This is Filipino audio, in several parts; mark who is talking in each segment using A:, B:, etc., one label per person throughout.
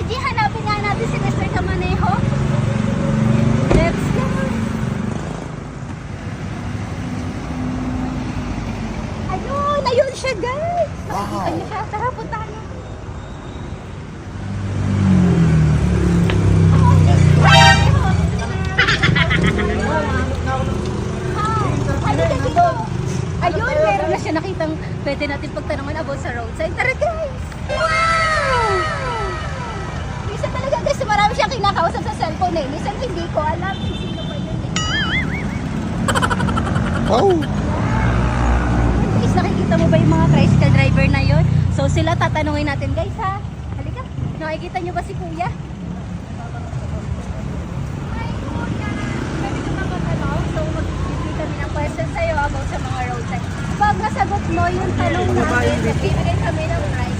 A: G, hanapin nga natin si Mr. Kamaneho. Let's go. Ayun, ayun siya guys. Nakikita niyo siya. Tara, puntahan niyo. Halika dito. Ayun, meron na siya nakitang pwede natin pagtanungan about sa roadside. Tara guys. Wow! Minsan talaga guys, marami siyang kinakausap sa cellphone eh. Minsan hindi ko alam kung sino ba yun eh.
B: Wow!
A: Guys, nakikita mo ba yung mga tricycle driver na yun? So sila tatanungin natin guys ha. Halika, nakikita nyo ba si kuya? Hi kuya! Pwede ka makatanong. So magbibigay kami ng question sa'yo about sa mga roadside. Pag nasagot mo yung tanong natin, magbibigay kami ng prize.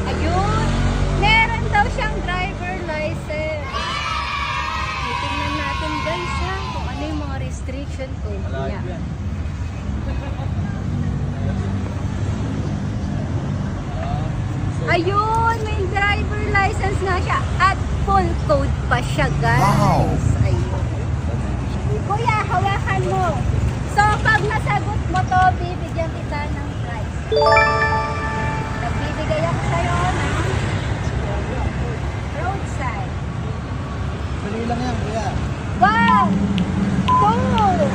A: Ayun! Meron daw siyang driver license. Tingnan natin guys ha, kung ano yung mga restriction ko niya. Ayun! May driver license nga siya at full code pa siya guys.
B: Wow.
A: Ayun. Kuya, hawakan mo. So pag nasagot mo to, bibigyan kita ng prize. Nagbibigay ako sa'yo ng roadside.
B: Dali lang yan, kuya.
A: 1, 2,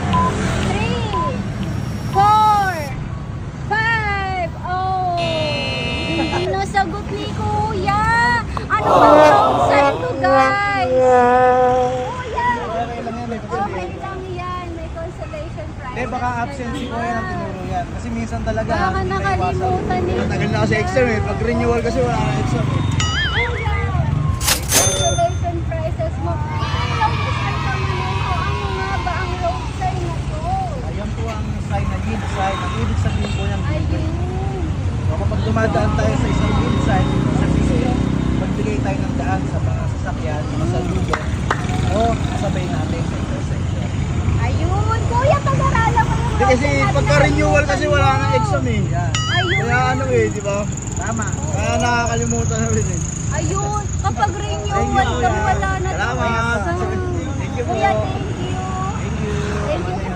A: 3, 4, 5. Oh, hindi nasagot ni Kuya. Ano ba roadside to guys? Kuya,
B: Okay lang yan,
A: okay lang yan. May consolation prize.
B: Hindi, baka absent si kuya ng tinuro yan. Kasi minsan talaga,
A: Baka
B: hindi may iwasan.
A: nakalimutan ni
B: Tagal na kasi exam eh. Pag renewal kasi wala na exam eh.
A: Kuya, consolation prizes mo. Hello, Mr. Kamaneho. Ano nga ba ang roadside na to?
B: Ayan po ang sign na yield sign. Ang ibig sabihin po yung
A: Ayun.
B: So, kapag dumadaan tayo sa isang yield sign, ibig sabihin, magbigay tayo ng daan sa mga sasakyan, mga salubyo, o sabay natin sa intersection.
A: Ayun. Kuya, pag-aralan mo yung
B: Hindi kasi
A: roadside natin.
B: pagka-renewal kasi wala nang exam eh. Yan.
A: Ayun.
B: Kaya ano eh, di ba? Tama. Kaya nakakalimutan na rin eh.
A: Ayun. Kapag renewal
B: Thank you,
A: daw,
B: kuya.
A: wala na daw
B: Salamat.
A: exam.
B: Thank you po.
A: Kuya, thank you.
B: Thank you.
A: Thank you